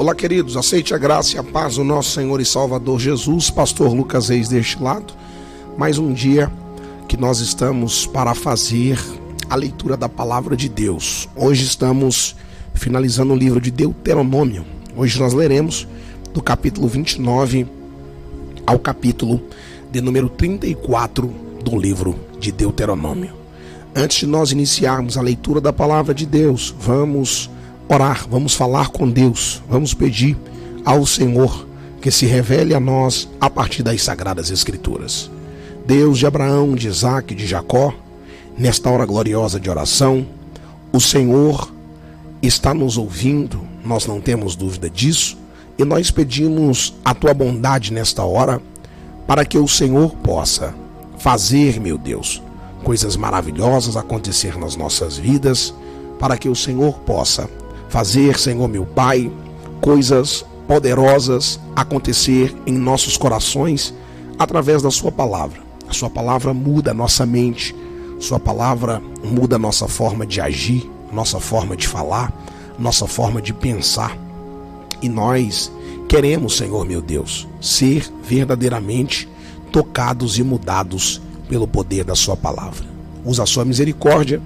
Olá, queridos, aceite a graça e a paz do nosso Senhor e Salvador Jesus, pastor Lucas Reis deste lado. Mais um dia que nós estamos para fazer a leitura da palavra de Deus. Hoje estamos finalizando o livro de Deuteronômio. Hoje nós leremos do capítulo 29 ao capítulo de número 34 do livro de Deuteronômio. Antes de nós iniciarmos a leitura da palavra de Deus, vamos orar, vamos falar com Deus, vamos pedir ao Senhor que se revele a nós a partir das Sagradas Escrituras. Deus de Abraão, de Isaac, de Jacó, nesta hora gloriosa de oração, o Senhor está nos ouvindo, nós não temos dúvida disso, e nós pedimos a tua bondade nesta hora, para que o Senhor possa fazer, meu Deus, coisas maravilhosas acontecer nas nossas vidas, para que o Senhor possa fazer, Senhor meu Pai, coisas poderosas acontecer em nossos corações através da sua palavra. A sua palavra muda a nossa mente, sua palavra muda a nossa forma de agir, nossa forma de falar, nossa forma de pensar. E nós queremos, Senhor meu Deus, ser verdadeiramente tocados e mudados pelo poder da sua palavra. Usa a sua misericórdia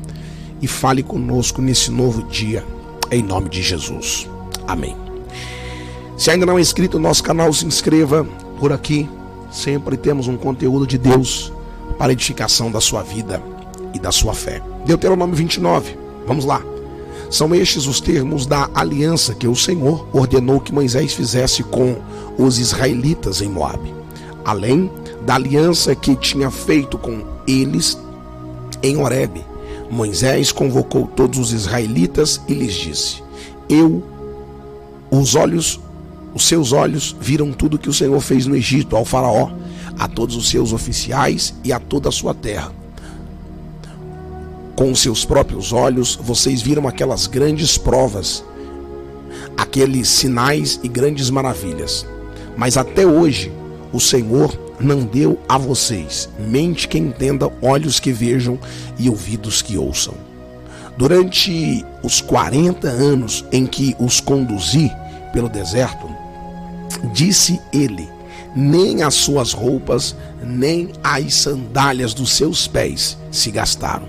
e fale conosco nesse novo dia, em nome de Jesus. Amém. Se ainda não é inscrito no nosso canal, se inscreva. Por aqui sempre temos um conteúdo de Deus para edificação da sua vida e da sua fé. Deuteronômio 29, vamos lá. São estes os termos da aliança que o Senhor ordenou que Moisés fizesse com os israelitas em Moabe, além da aliança que tinha feito com eles em Horebe. Moisés convocou todos os israelitas e lhes disse: os seus olhos viram tudo que o Senhor fez no Egito, ao faraó, a todos os seus oficiais e a toda a sua terra. Com os seus próprios olhos, vocês viram aquelas grandes provas, aqueles sinais e grandes maravilhas. Mas até hoje, o Senhor não deu a vocês mente que entenda, olhos que vejam e ouvidos que ouçam. Durante os 40 anos em que os conduzi pelo deserto, disse ele, nem as suas roupas, nem as sandálias dos seus pés se gastaram.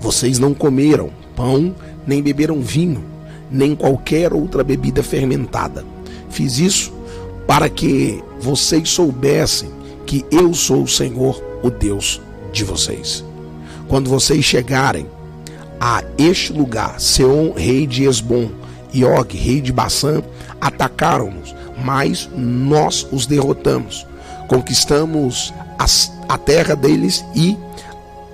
Vocês não comeram pão, nem beberam vinho, nem qualquer outra bebida fermentada. Fiz isso para que vocês soubessem que eu sou o Senhor, o Deus de vocês. Quando vocês chegarem a este lugar, Seom, rei de Esbom, e Og, rei de Bassã, atacaram-nos, mas nós os derrotamos. Conquistamos a terra deles e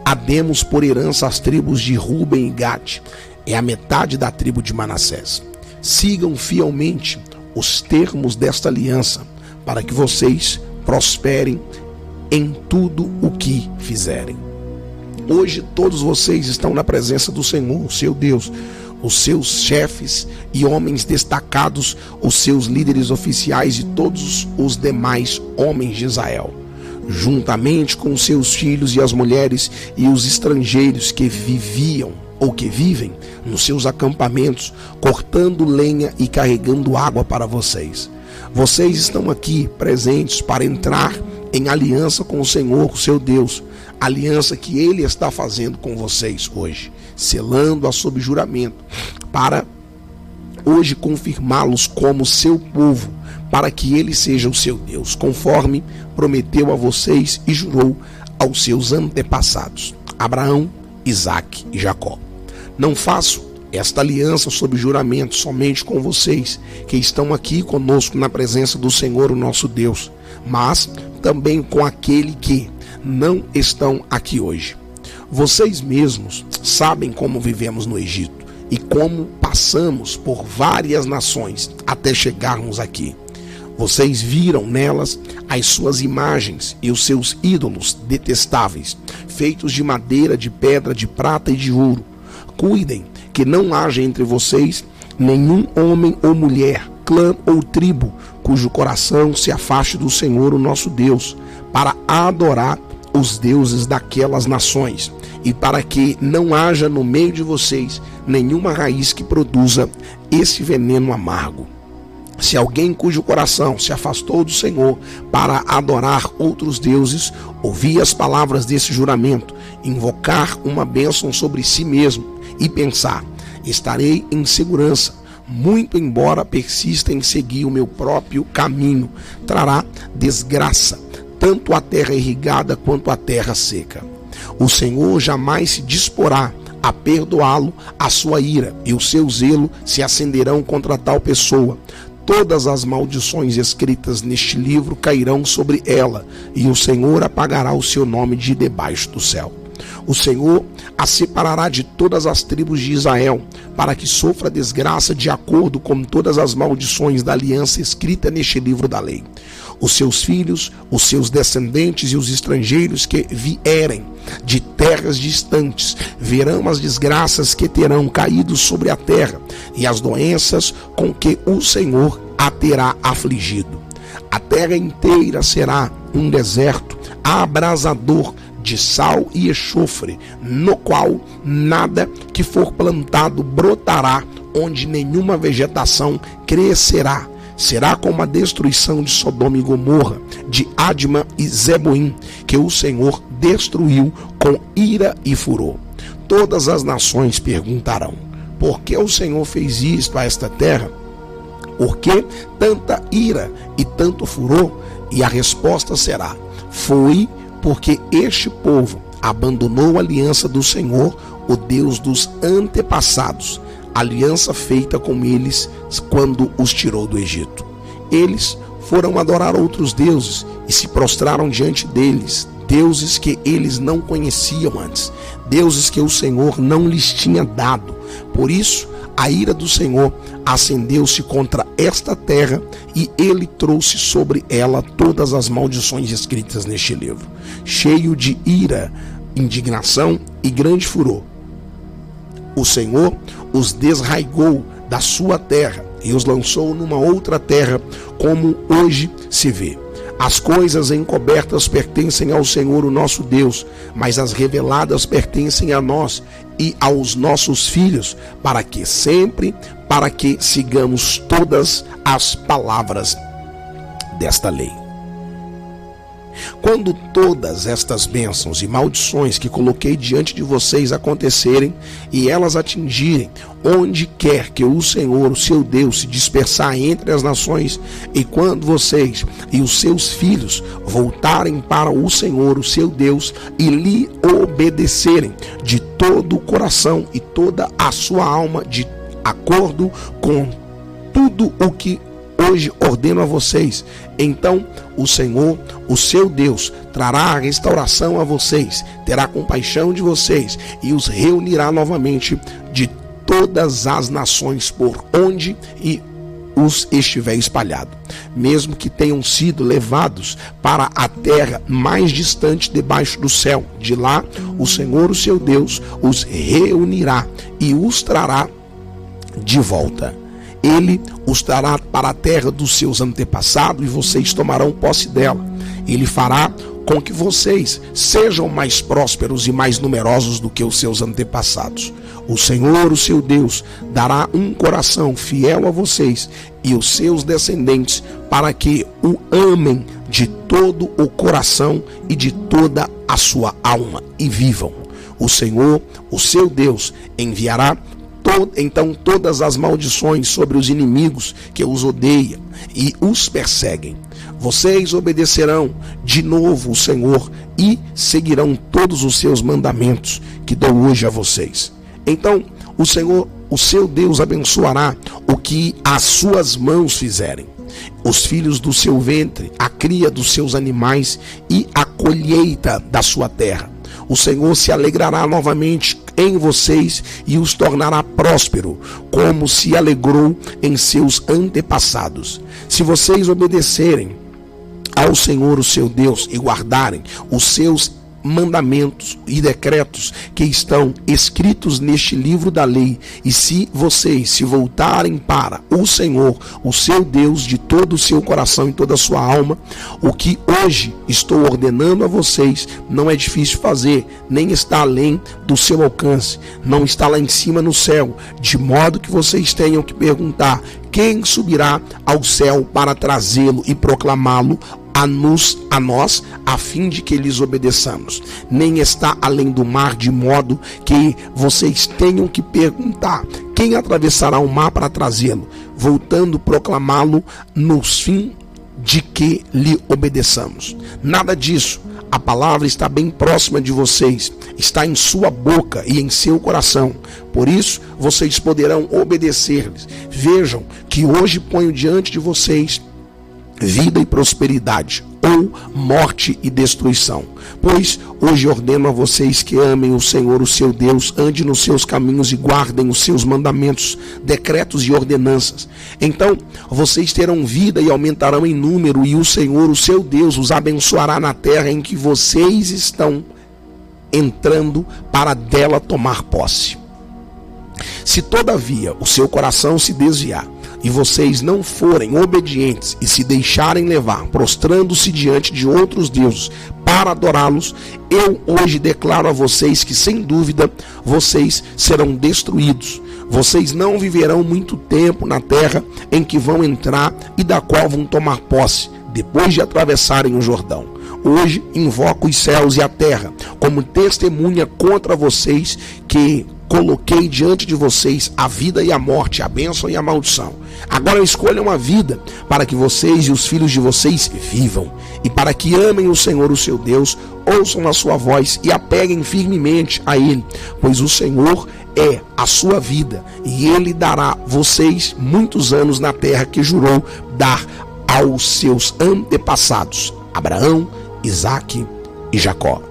a demos por herança às tribos de Ruben e Gade, é a metade da tribo de Manassés. Sigam fielmente os termos desta aliança, para que vocês prosperem em tudo o que fizerem. Hoje todos vocês estão na presença do Senhor, o seu Deus, os seus chefes e homens destacados, os seus líderes oficiais e todos os demais homens de Israel, juntamente com os seus filhos e as mulheres e os estrangeiros que viviam ou que vivem nos seus acampamentos, cortando lenha e carregando água para vocês. Vocês estão aqui presentes para entrar em aliança com o Senhor, o seu Deus, aliança que Ele está fazendo com vocês hoje, selando-a sob juramento, para hoje confirmá-los como seu povo, para que Ele seja o seu Deus, conforme prometeu a vocês e jurou aos seus antepassados, Abraão, Isaac e Jacó. Não faço esta aliança sob juramento somente com vocês, que estão aqui conosco na presença do Senhor, o nosso Deus, mas também com aquele que não estão aqui hoje. Vocês mesmos sabem como vivemos no Egito e como passamos por várias nações até chegarmos aqui. Vocês viram nelas as suas imagens e os seus ídolos detestáveis, feitos de madeira, de pedra, de prata e de ouro. Cuidem que não haja entre vocês nenhum homem ou mulher, clã ou tribo, cujo coração se afaste do Senhor, o nosso Deus, para adorar os deuses daquelas nações, e para que não haja no meio de vocês nenhuma raiz que produza esse veneno amargo. Se alguém cujo coração se afastou do Senhor para adorar outros deuses, ouvir as palavras desse juramento, invocar uma bênção sobre si mesmo e pensar: estarei em segurança, muito embora persista em seguir o meu próprio caminho, trará desgraça, tanto a terra irrigada quanto a terra seca. O Senhor jamais se disporá a perdoá-lo a sua ira, e o seu zelo se acenderão contra tal pessoa. Todas as maldições escritas neste livro cairão sobre ela, e o Senhor apagará o seu nome de debaixo do céu. O Senhor a separará de todas as tribos de Israel, para que sofra desgraça de acordo com todas as maldições da aliança escrita neste livro da lei. Os seus filhos, os seus descendentes e os estrangeiros que vierem de terras distantes verão as desgraças que terão caído sobre a terra e as doenças com que o Senhor a terá afligido. A terra inteira será um deserto abrasador de sal e enxofre, no qual nada que for plantado brotará, onde nenhuma vegetação crescerá. Será como a destruição de Sodoma e Gomorra, de Adma e Zeboim, que o Senhor destruiu com ira e furor. Todas as nações perguntarão: por que o Senhor fez isto a esta terra? Por que tanta ira e tanto furor? E a resposta será: foi porque este povo abandonou a aliança do Senhor, o Deus dos antepassados, aliança feita com eles quando os tirou do Egito. Eles foram adorar outros deuses e se prostraram diante deles, deuses que eles não conheciam antes, deuses que o Senhor não lhes tinha dado. Por isso, a ira do Senhor acendeu-se contra esta terra e ele trouxe sobre ela todas as maldições escritas neste livro. Cheio de ira, indignação e grande furor, o Senhor os desraigou da sua terra e os lançou numa outra terra, como hoje se vê. As coisas encobertas pertencem ao Senhor, o nosso Deus, mas as reveladas pertencem a nós e aos nossos filhos, para que sigamos todas as palavras desta lei. Quando todas estas bênçãos e maldições que coloquei diante de vocês acontecerem e elas atingirem onde quer que o Senhor, o seu Deus, se dispersar entre as nações, e quando vocês e os seus filhos voltarem para o Senhor, o seu Deus, e lhe obedecerem de todo o coração e toda a sua alma, de acordo com tudo o que hoje ordeno a vocês, então o Senhor, o seu Deus, trará a restauração a vocês, terá compaixão de vocês e os reunirá novamente de todas as nações por onde os estiver espalhado, mesmo que tenham sido levados para a terra mais distante debaixo do céu. De lá o Senhor, o seu Deus, os reunirá e os trará de volta. Ele os trará para a terra dos seus antepassados e vocês tomarão posse dela. Ele fará com que vocês sejam mais prósperos e mais numerosos do que os seus antepassados. O Senhor, o seu Deus, dará um coração fiel a vocês e os seus descendentes, para que o amem de todo o coração e de toda a sua alma e vivam. O Senhor, o seu Deus, enviará então todas as maldições sobre os inimigos que os odeiam e os perseguem. Vocês obedecerão de novo o Senhor e seguirão todos os seus mandamentos que dou hoje a vocês. Então o Senhor, o seu Deus, abençoará o que as suas mãos fizerem, os filhos do seu ventre, a cria dos seus animais e a colheita da sua terra. O Senhor se alegrará novamente em vocês e os tornará próspero, como se alegrou em seus antepassados. Se vocês obedecerem ao Senhor, o seu Deus, e guardarem os seus mandamentos e decretos que estão escritos neste livro da lei, e se vocês se voltarem para o Senhor, o seu Deus, de todo o seu coração e toda a sua alma, o que hoje estou ordenando a vocês não é difícil fazer, nem está além do seu alcance, não está lá em cima no céu, de modo que vocês tenham que perguntar: quem subirá ao céu para trazê-lo e proclamá-lo a nós, a fim de que lhes obedeçamos? Nem está além do mar, de modo que vocês tenham que perguntar: quem atravessará o mar para trazê-lo? Voltando, proclamá-lo no fim de que lhe obedeçamos. Nada disso. A palavra está bem próxima de vocês, está em sua boca e em seu coração. Por isso, vocês poderão obedecer-lhes. Vejam que hoje ponho diante de vocês vida e prosperidade, ou morte e destruição. Pois hoje ordeno a vocês que amem o Senhor, o seu Deus, andem nos seus caminhos e guardem os seus mandamentos, decretos e ordenanças. Então vocês terão vida e aumentarão em número, e o Senhor, o seu Deus, os abençoará na terra em que vocês estão entrando para dela tomar posse. Se todavia o seu coração se desviar e vocês não forem obedientes e se deixarem levar, prostrando-se diante de outros deuses para adorá-los, eu hoje declaro a vocês que, sem dúvida, vocês serão destruídos. Vocês não viverão muito tempo na terra em que vão entrar e da qual vão tomar posse, depois de atravessarem o Jordão. Hoje invoco os céus e a terra como testemunha contra vocês, que coloquei diante de vocês a vida e a morte, a bênção e a maldição. Agora escolham a vida, para que vocês e os filhos de vocês vivam, e para que amem o Senhor, o seu Deus, ouçam a sua voz e apeguem firmemente a Ele, pois o Senhor é a sua vida, e Ele dará vocês muitos anos na terra que jurou dar aos seus antepassados, Abraão, Isaque e Jacó.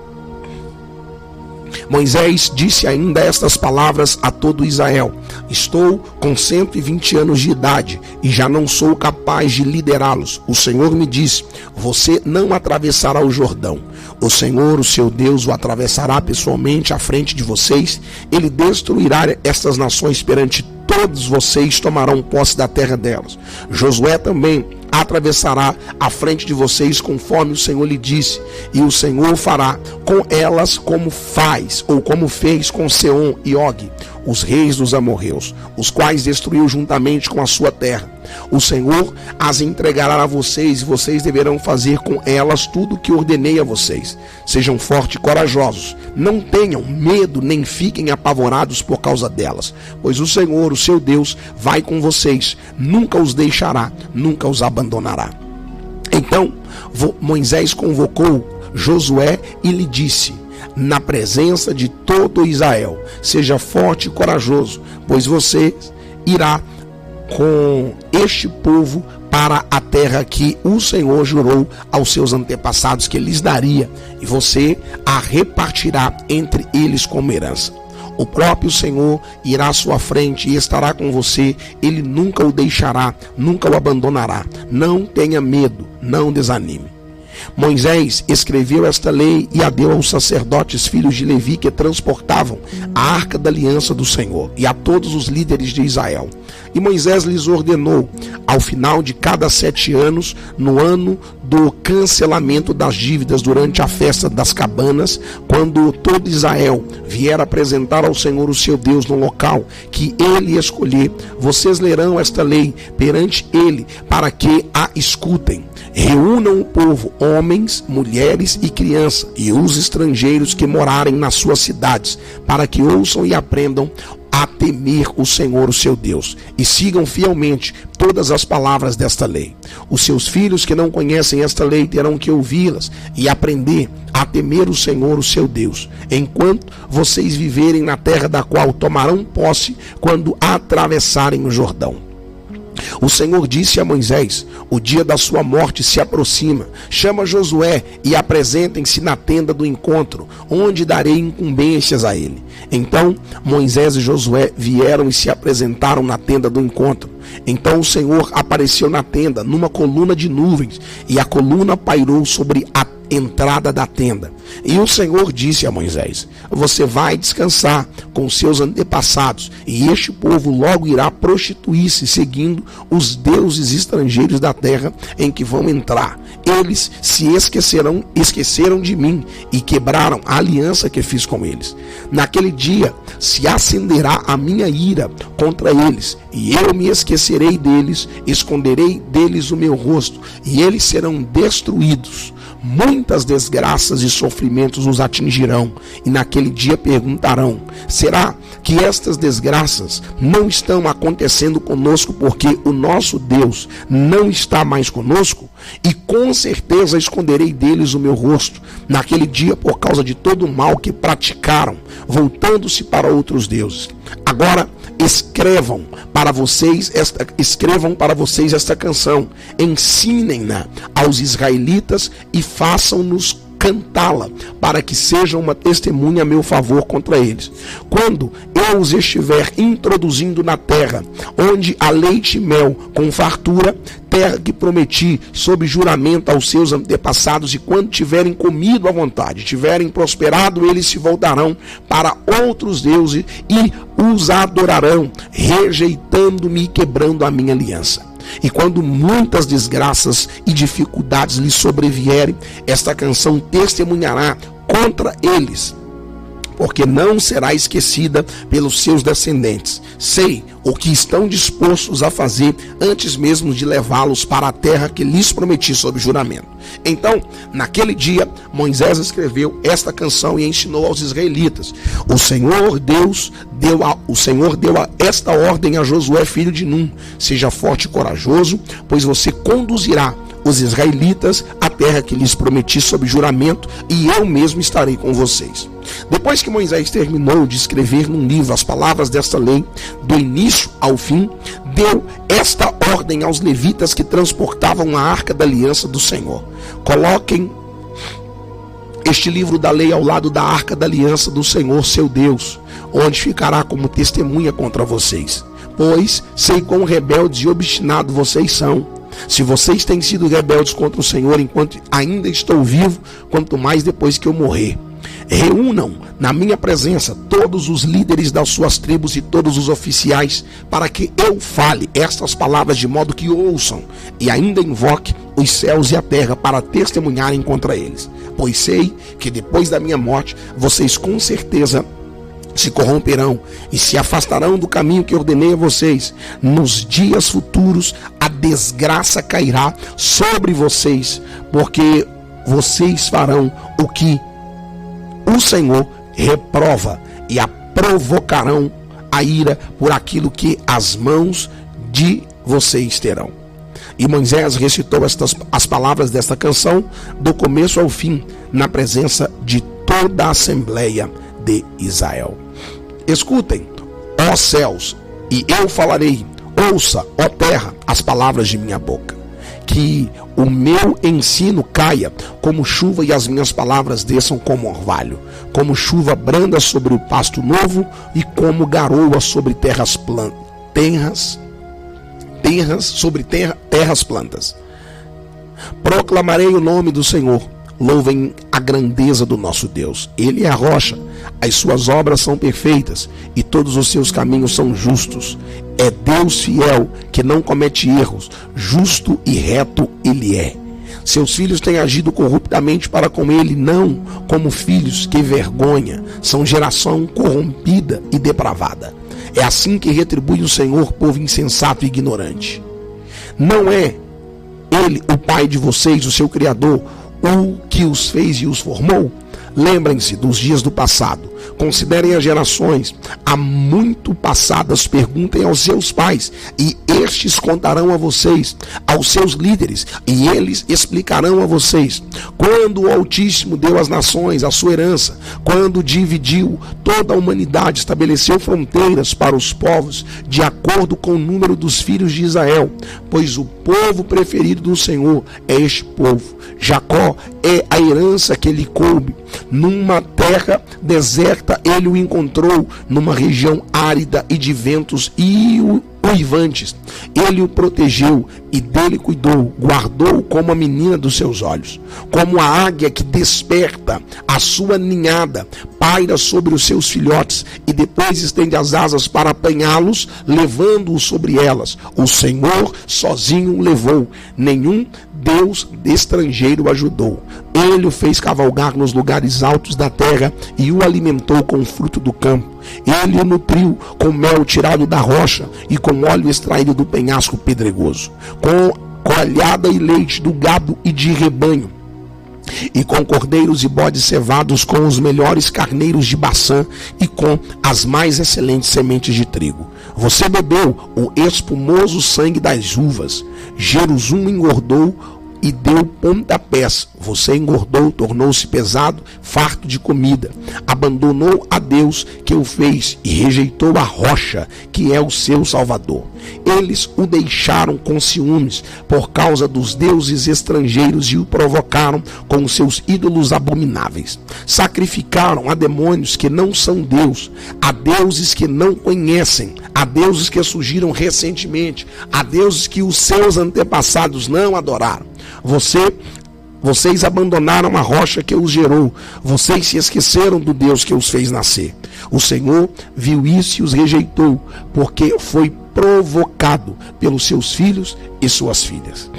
Moisés disse ainda estas palavras a todo Israel: estou com 120 anos de idade e já não sou capaz de liderá-los. O Senhor me disse: você não atravessará o Jordão. O Senhor, o seu Deus, o atravessará pessoalmente à frente de vocês. Ele destruirá estas nações perante todos vocês, tomarão posse da terra delas. Josué também atravessará à frente de vocês, conforme o Senhor lhe disse, e o Senhor fará com elas como faz, ou como fez com Seom e Og, os reis dos amorreus, os quais destruiu juntamente com a sua terra. O Senhor as entregará a vocês, e vocês deverão fazer com elas tudo o que ordenei a vocês. Sejam fortes e corajosos, não tenham medo, nem fiquem apavorados por causa delas, pois o Senhor, o seu Deus, vai com vocês, nunca os deixará, nunca os abandonará. Então Moisés convocou Josué e lhe disse, na presença de todo Israel: seja forte e corajoso, pois você irá com este povo para a terra que o Senhor jurou aos seus antepassados que lhes daria, e você a repartirá entre eles como herança. O próprio Senhor irá à sua frente e estará com você. Ele nunca o deixará, nunca o abandonará. Não tenha medo, não desanime. Moisés escreveu esta lei e a deu aos sacerdotes, filhos de Levi, que transportavam a arca da aliança do Senhor, e a todos os líderes de Israel. E Moisés lhes ordenou, ao final de cada 7 anos, no ano do cancelamento das dívidas, durante a festa das cabanas, quando todo Israel vier apresentar ao Senhor, o seu Deus, no local que ele escolher, vocês lerão esta lei perante ele, para que a escutem. Reúnam o povo, homens, mulheres e crianças, e os estrangeiros que morarem nas suas cidades, para que ouçam e aprendam a temer o Senhor, o seu Deus, e sigam fielmente todas as palavras desta lei. Os seus filhos que não conhecem esta lei terão que ouvi-las e aprender a temer o Senhor, o seu Deus, enquanto vocês viverem na terra da qual tomarão posse quando atravessarem o Jordão. O Senhor disse a Moisés: o dia da sua morte se aproxima. Chama Josué e apresentem-se na tenda do encontro, onde darei incumbências a ele. Então Moisés e Josué vieram e se apresentaram na tenda do encontro. Então o Senhor apareceu na tenda numa coluna de nuvens, e a coluna pairou sobre a entrada da tenda. E o Senhor disse a Moisés: você vai descansar com seus antepassados, e este povo logo irá prostituir-se, seguindo os deuses estrangeiros da terra em que vão entrar. Eles se esqueceram de mim e quebraram a aliança que fiz com eles. Naquele dia se acenderá a minha ira contra eles, e eu me esquecerei deles, esconderei deles o meu rosto, e eles serão destruídos. Muitas desgraças e sofrimentos os atingirão, e naquele dia perguntarão: será que estas desgraças não estão acontecendo conosco porque o nosso Deus não está mais conosco? E com certeza esconderei deles o meu rosto naquele dia por causa de todo o mal que praticaram, voltando-se para outros deuses. Agora escrevam para vocês esta canção, ensinem-na aos israelitas e façam-nos cantá-la, para que seja uma testemunha a meu favor contra eles. Quando eu os estiver introduzindo na terra, onde há leite e mel com fartura, terra que prometi sob juramento aos seus antepassados, e quando tiverem comido à vontade, tiverem prosperado, eles se voltarão para outros deuses e os adorarão, rejeitando-me e quebrando a minha aliança. E quando muitas desgraças e dificuldades lhes sobrevierem, esta canção testemunhará contra eles, porque não será esquecida pelos seus descendentes. Sei o que estão dispostos a fazer antes mesmo de levá-los para a terra que lhes prometi sob juramento. Então, naquele dia, Moisés escreveu esta canção e ensinou aos israelitas. O Senhor deu esta ordem a Josué, filho de Num: seja forte e corajoso, pois você conduzirá os israelitas à terra que lhes prometi sob juramento, e eu mesmo estarei com vocês. Depois que Moisés terminou de escrever num livro as palavras desta lei, do início ao fim, deu esta ordem aos levitas que transportavam a arca da aliança do Senhor: coloquem este livro da lei ao lado da arca da aliança do Senhor, seu Deus, onde ficará como testemunha contra vocês. Pois sei quão rebeldes e obstinados vocês são. Se vocês têm sido rebeldes contra o Senhor enquanto ainda estou vivo, quanto mais depois que eu morrer. Reúnam na minha presença todos os líderes das suas tribos e todos os oficiais, para que eu fale estas palavras, de modo que ouçam e ainda invoque os céus e a terra para testemunharem contra eles. Pois sei que depois da minha morte vocês com certeza se corromperão e se afastarão do caminho que ordenei a vocês. Nos dias futuros a desgraça cairá sobre vocês, porque vocês farão o que o Senhor reprova, e a provocarão a ira por aquilo que as mãos de vocês terão. E Moisés recitou as palavras desta canção do começo ao fim, na presença de toda a Assembleia de Israel. Escutem, ó céus, e eu falarei; ouça, ó terra, as palavras de minha boca. Que o meu ensino caia como chuva e as minhas palavras desçam como orvalho, como chuva branda sobre o pasto novo e como garoa sobre terras plantas. Proclamarei o nome do Senhor. Louvem a grandeza do nosso Deus. Ele é a rocha, as suas obras são perfeitas e todos os seus caminhos são justos. É Deus fiel, que não comete erros, justo e reto ele é. Seus filhos têm agido corruptamente para com ele, não como filhos, que vergonha, são geração corrompida e depravada. É assim que retribui o Senhor, povo insensato e ignorante. Não é ele o pai de vocês, o seu Criador, o que os fez e os formou? Lembrem-se dos dias do passado, considerem as gerações há muito passadas, perguntem aos seus pais, e estes contarão a vocês, aos seus líderes, e eles explicarão a vocês. Quando o Altíssimo deu às nações a sua herança, quando dividiu toda a humanidade, estabeleceu fronteiras para os povos, de acordo com o número dos filhos de Israel, pois o povo preferido do Senhor é este povo. Jacó é a herança que lhe coube. Numa terra deserta ele o encontrou, numa região árida e de ventos, e o uivantes. Ele o protegeu e dele cuidou, guardou como a menina dos seus olhos. Como a águia que desperta a sua ninhada, paira sobre os seus filhotes e depois estende as asas para apanhá-los, levando-os sobre elas. O Senhor sozinho o levou, nenhum Deus estrangeiro o ajudou. Ele o fez cavalgar nos lugares altos da terra e o alimentou com o fruto do campo. Ele o nutriu com mel tirado da rocha e com óleo extraído do penhasco pedregoso, com coalhada e leite do gado e de rebanho, e com cordeiros e bodes cevados, com os melhores carneiros de Baçã e com as mais excelentes sementes de trigo. Você bebeu o espumoso sangue das uvas. Jerusalém engordou e deu pontapés. Você engordou, tornou-se pesado, farto de comida. Abandonou a Deus que o fez e rejeitou a rocha que é o seu Salvador. Eles o deixaram com ciúmes por causa dos deuses estrangeiros e o provocaram com seus ídolos abomináveis. Sacrificaram a demônios que não são Deus, a deuses que não conhecem, a deuses que surgiram recentemente, a deuses que os seus antepassados não adoraram. Vocês abandonaram a rocha que os gerou. Vocês se esqueceram do Deus que os fez nascer. O Senhor viu isso e os rejeitou, porque foi provocado pelos seus filhos e suas filhas.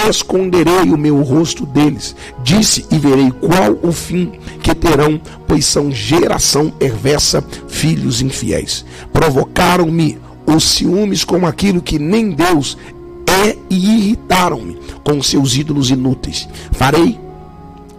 Esconderei o meu rosto deles, disse, e verei qual o fim que terão, pois são geração perversa, filhos infiéis. Provocaram-me os ciúmes com aquilo que nem Deus é e irritaram-me com seus ídolos inúteis. Farei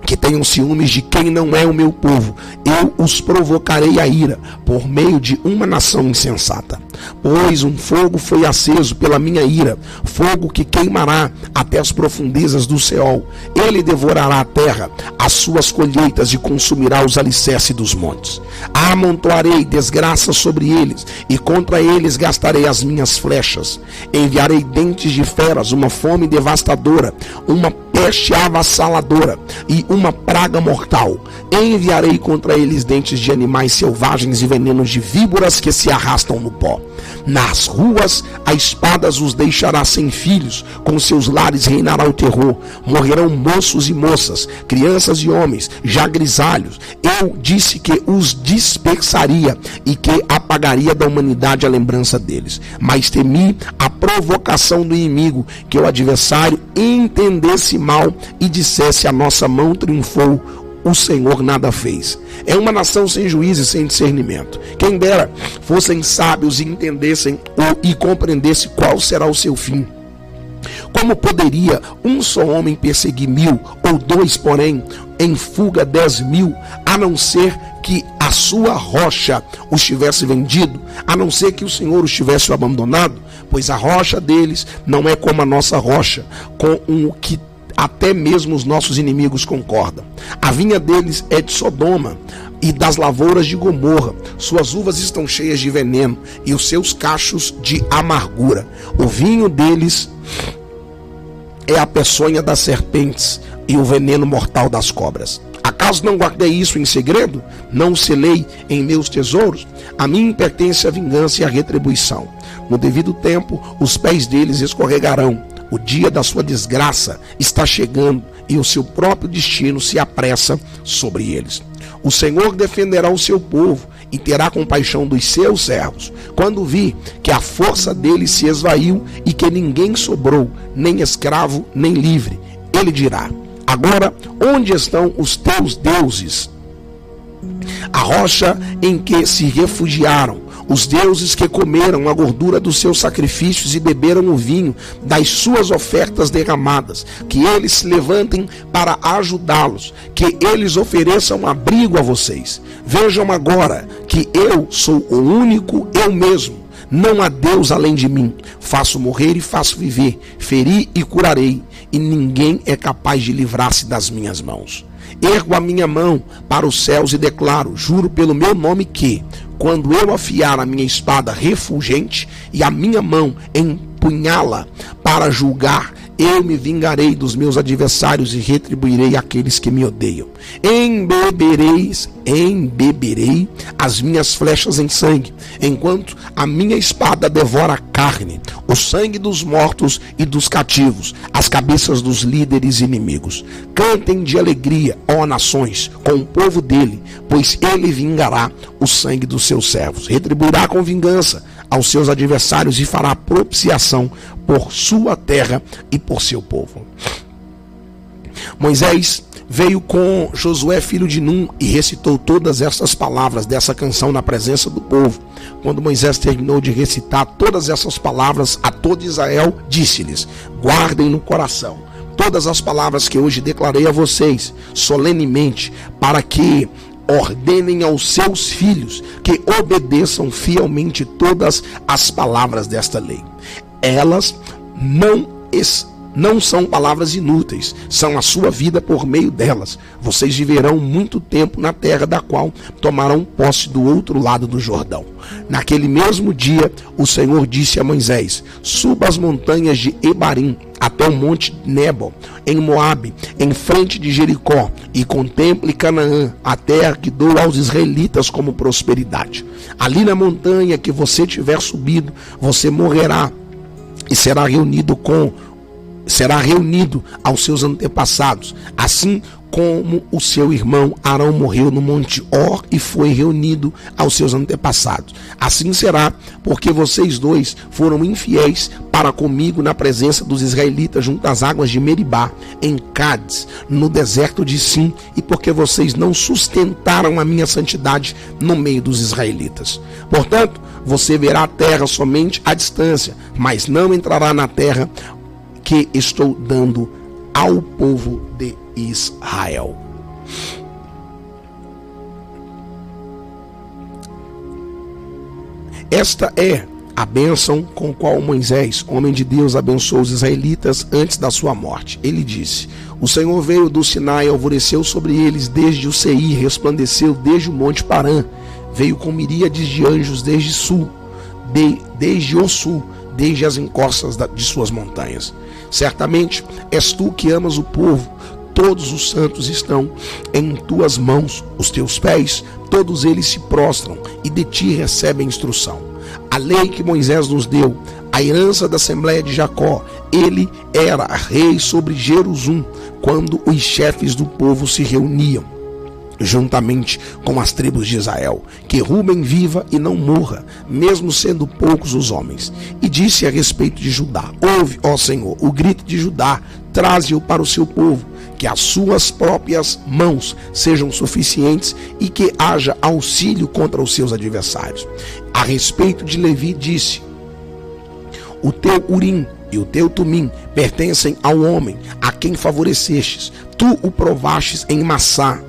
que tenham ciúmes de quem não é o meu povo. Eu os provocarei a ira por meio de uma nação insensata. Pois um fogo foi aceso pela minha ira, fogo que queimará até as profundezas do Seol. Ele devorará a terra, as suas colheitas, e consumirá os alicerces dos montes. Amontoarei desgraça sobre eles, e contra eles gastarei as minhas flechas. Enviarei dentes de feras, uma fome devastadora, uma peste avassaladora e uma praga mortal. Enviarei contra eles dentes de animais selvagens e venenos de víboras que se arrastam no pó. Nas ruas a espada os deixará sem filhos, com seus lares reinará o terror. Morrerão moços e moças, crianças e homens, já grisalhos. Eu disse que os dispersaria e que apagaria da humanidade a lembrança deles. Mas temi a provocação do inimigo, que o adversário entendesse mal e dissesse: a nossa mão triunfou, o Senhor nada fez. É uma nação sem juízo e sem discernimento. Quem dera fossem sábios e entendessem e compreendessem qual será o seu fim. Como poderia um só homem perseguir 1000, ou 2, porém, em fuga 10.000, a não ser que a sua rocha os tivesse vendido, a não ser que o Senhor os tivesse abandonado? Pois a rocha deles não é como a nossa rocha, com o que até mesmo os nossos inimigos concordam. A vinha deles é de Sodoma e das lavouras de Gomorra. Suas uvas estão cheias de veneno e os seus cachos de amargura. O vinho deles é a peçonha das serpentes e o veneno mortal das cobras. Acaso não guardei isso em segredo? Não selei em meus tesouros? A mim pertence a vingança e a retribuição. No devido tempo, os pés deles escorregarão. O dia da sua desgraça está chegando e o seu próprio destino se apressa sobre eles. O Senhor defenderá o seu povo e terá compaixão dos seus servos. Quando vi que a força deles se esvaiu e que ninguém sobrou, nem escravo, nem livre, ele dirá: agora, onde estão os teus deuses? A rocha em que se refugiaram, os deuses que comeram a gordura dos seus sacrifícios e beberam o vinho das suas ofertas derramadas, que eles se levantem para ajudá-los, que eles ofereçam abrigo a vocês. Vejam agora que eu sou o único eu mesmo. Não há Deus além de mim. Faço morrer e faço viver, feri e curarei, e ninguém é capaz de livrar-se das minhas mãos. Ergo a minha mão para os céus e declaro, juro pelo meu nome que, quando eu afiar a minha espada refulgente e a minha mão empunhá-la para julgar, Eu me vingarei dos meus adversários e retribuirei aqueles que me odeiam. Embeberei as minhas flechas em sangue, enquanto a minha espada devora a carne, o sangue dos mortos e dos cativos, as cabeças dos líderes inimigos. Cantem de alegria, ó nações, com o povo dele, pois ele vingará o sangue dos seus servos, retribuirá com vingança aos seus adversários e fará propiciação por sua terra e por seu povo. Moisés veio com Josué, filho de Num, e recitou todas essas palavras dessa canção na presença do povo. Quando Moisés terminou de recitar todas essas palavras a todo Israel, disse-lhes: guardem no coração todas as palavras que hoje declarei a vocês, solenemente, para que ordenem aos seus filhos que obedeçam fielmente todas as palavras desta lei. Elas não são palavras inúteis, são a sua vida por meio delas. Vocês viverão muito tempo na terra da qual tomarão posse do outro lado do Jordão. Naquele mesmo dia, o Senhor disse a Moisés: suba as montanhas de Ebarim até o monte Nebo, em Moabe, em frente de Jericó, e contemple Canaã, a terra que dou aos israelitas como prosperidade. Ali na montanha que você tiver subido, você morrerá e será reunido aos seus antepassados, assim como o seu irmão Arão morreu no monte Hor e foi reunido aos seus antepassados. Assim será, porque vocês dois foram infiéis para comigo na presença dos israelitas junto às águas de Meribá, em Cádiz, no deserto de Sim, e porque vocês não sustentaram a minha santidade no meio dos israelitas. Portanto, você verá a terra somente à distância, mas não entrará na terra que estou dando ao povo de Israel. Esta é a bênção com qual Moisés, homem de Deus, abençoou os israelitas antes da sua morte. Ele disse: o Senhor veio do Sinai, alvoreceu sobre eles desde o Seir, resplandeceu desde o monte Parã, veio com miríades de anjos desde o sul, desde as encostas de suas montanhas. Certamente és tu que amas o povo, todos os santos estão em tuas mãos, os teus pés, todos eles se prostram e de ti recebem instrução. A lei que Moisés nos deu, a herança da Assembleia de Jacó, ele era rei sobre Jerusalém, quando os chefes do povo se reuniam, juntamente com as tribos de Israel, que Ruben viva e não morra, mesmo sendo poucos os homens. E disse a respeito de Judá: ouve, ó Senhor, o grito de Judá, traze-o para o seu povo, que as suas próprias mãos sejam suficientes e que haja auxílio contra os seus adversários. A respeito de Levi disse: o teu Urim e o teu Tumim pertencem ao homem a quem favorecestes. Tu o provastes em Massá,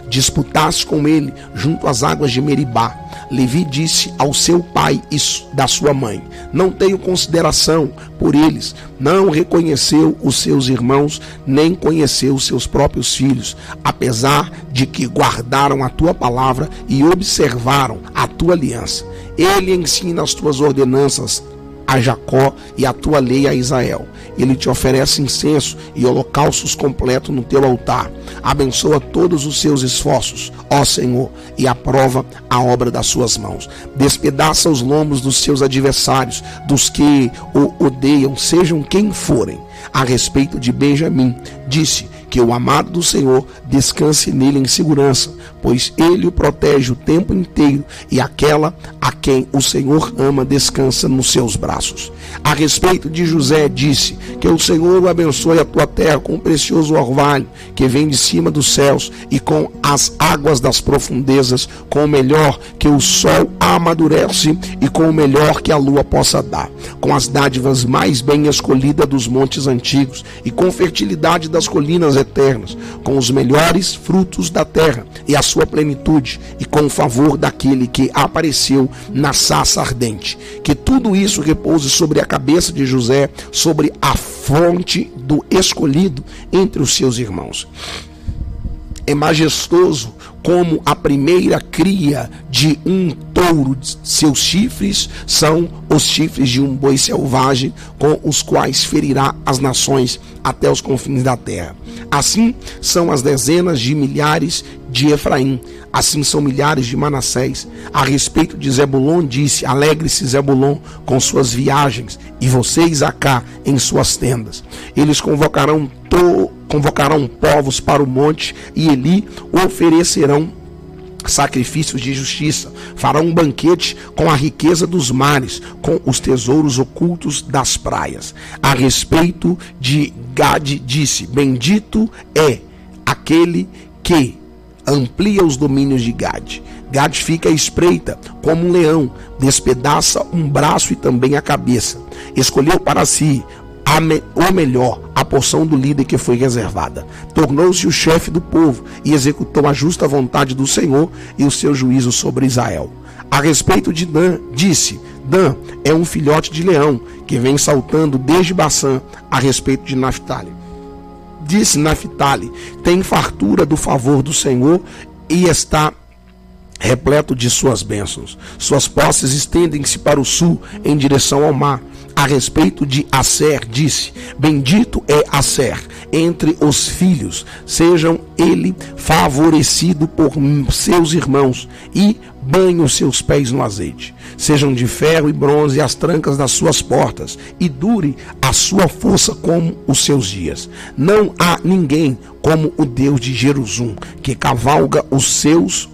disputaste com ele junto às águas de Meribá. Levi disse ao seu pai e da sua mãe: não tenho consideração por eles. Não reconheceu os seus irmãos, nem conheceu os seus próprios filhos, apesar de que guardaram a tua palavra e observaram a tua aliança. Ele ensina as tuas ordenanças a Jacó e a tua lei a Israel. Ele te oferece incenso e holocaustos completos no teu altar. Abençoa todos os seus esforços, ó Senhor, e aprova a obra das suas mãos. Despedaça os lombos dos seus adversários, dos que o odeiam, sejam quem forem. A respeito de Benjamim, disse que o amado do Senhor descanse nele em segurança, pois ele o protege o tempo inteiro, e aquela a quem o Senhor ama descansa nos seus braços. A respeito de José, disse que o Senhor o abençoe a tua terra com o precioso orvalho que vem de cima dos céus, e com as águas das profundezas, com o melhor que o sol amadurece e com o melhor que a lua possa dar, com as dádivas mais bem escolhidas dos montes antigos e com fertilidade das colinas eternas, com os melhores frutos da terra e a sua plenitude, e com o favor daquele que apareceu na sarça ardente. Que tudo isso repouse sobre a cabeça de José, sobre a fronte do escolhido entre os seus irmãos. é majestoso como a primeira cria de um touro. Seus chifres são os chifres de um boi selvagem, com os quais ferirá as nações até os confins da terra. Assim são as dezenas de milhares de Efraim, assim são milhares de Manassés. A respeito de Zebulon disse: alegre-se Zebulon com suas viagens, e você, Isacar, em suas tendas. Eles convocarão povos para o monte, e ali oferecerão sacrifícios de justiça, farão um banquete com a riqueza dos mares, com os tesouros ocultos das praias. A respeito de Gade disse: bendito é aquele que amplia os domínios de Gade. Gade fica à espreita como um leão, despedaça um braço e também a cabeça. Escolheu para si o melhor, a porção do líder que foi reservada. Tornou-se o chefe do povo e executou a justa vontade do Senhor e o seu juízo sobre Israel. A respeito de Dan, disse: Dan é um filhote de leão que vem saltando desde Baçã. A respeito de Naphtali, disse Naphtali: tem fartura do favor do Senhor e está repleto de suas bênçãos. Suas posses estendem-se para o sul, em direção ao mar. A respeito de Asser, disse: bendito é Asser entre os filhos, sejam ele favorecido por seus irmãos, e banhe os seus pés no azeite. Sejam de ferro e bronze as trancas das suas portas, e dure a sua força como os seus dias. Não há ninguém como o Deus de Jerusalém, que cavalga os céus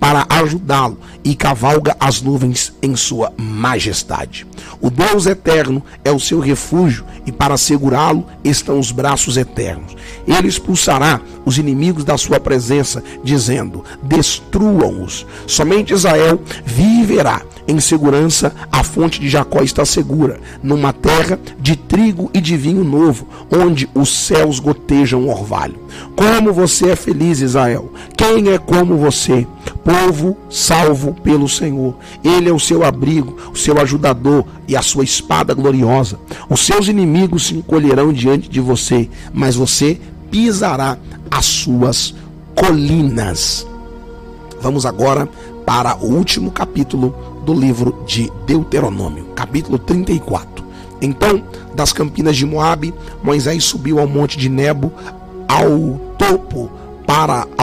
para ajudá-lo, e cavalga as nuvens em sua majestade. O Deus eterno é o seu refúgio, e para segurá-lo estão os braços eternos. Ele expulsará os inimigos da sua presença, dizendo: destruam-os. Somente Israel viverá em segurança. A fonte de Jacó está segura, numa terra de trigo e de vinho novo, onde os céus gotejam orvalho. Como você é feliz, Israel! Quem é como você? Povo salvo pelo Senhor. Ele é o seu abrigo, o seu ajudador e a sua espada gloriosa. Os seus inimigos se encolherão diante de você, mas você pisará as suas colinas. Vamos agora para o último capítulo do livro de Deuteronômio, capítulo 34. Então, das campinas de Moabe, Moisés subiu ao monte de Nebo, ao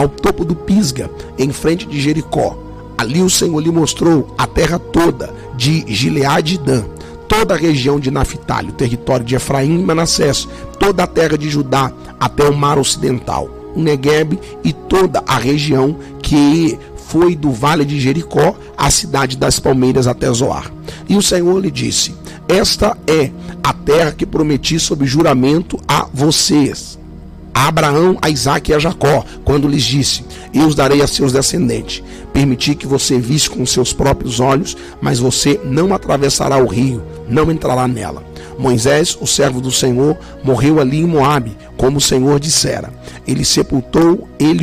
topo do Pisga, em frente de Jericó. Ali o Senhor lhe mostrou a terra toda de Gileade e Dan, toda a região de Naphtali, o território de Efraim e Manassés, toda a terra de Judá até o mar ocidental, o Neguebe e toda a região que foi do vale de Jericó, a cidade das palmeiras até Zoar. E o Senhor lhe disse: esta é a terra que prometi sob juramento a vocês, a Abraão, a Isaque e a Jacó, quando lhes disse: eu os darei a seus descendentes. Permiti que você visse com seus próprios olhos, mas você não atravessará o rio, não entrará nela. Moisés, o servo do Senhor, morreu ali em Moabe, como o Senhor dissera. Ele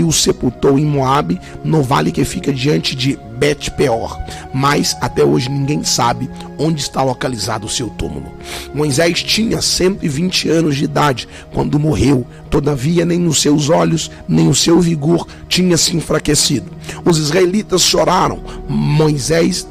o sepultou em Moabe, no vale que fica diante de Bet-peor, mas até hoje ninguém sabe onde está localizado o seu túmulo. Moisés tinha 120 anos de idade quando morreu, todavia nem os seus olhos, nem o seu vigor tinha se enfraquecido. Os israelitas choraram Moisés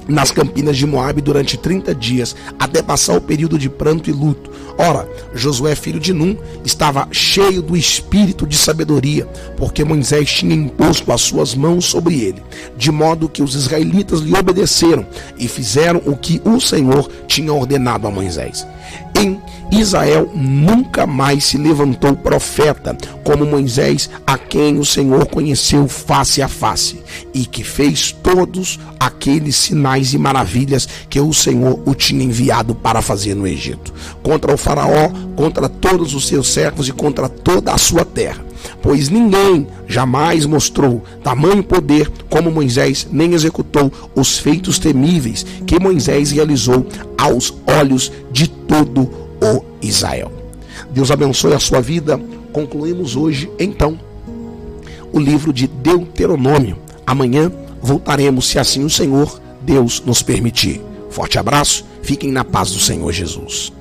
nas campinas de Moabe durante 30 dias, até passar o período de pranto e luto. Ora, Josué, filho de Num, estava cheio do espírito de sabedoria, porque Moisés tinha imposto as suas mãos sobre ele, de modo que os israelitas lhe obedeceram e fizeram o que o Senhor tinha ordenado a Moisés. Em Israel nunca mais se levantou profeta como Moisés, a quem o Senhor conheceu face a face, e que fez todos aqueles sinais e maravilhas que o Senhor o tinha enviado para fazer no Egito, contra o faraó, contra todos os seus servos e contra toda a sua terra. Pois ninguém jamais mostrou tamanho poder como Moisés, nem executou os feitos temíveis que Moisés realizou aos olhos de todo o Israel. Deus abençoe a sua vida. Concluímos hoje, então, o livro de Deuteronômio. Amanhã voltaremos, se assim o Senhor Deus nos permitir. Forte abraço, fiquem na paz do Senhor Jesus.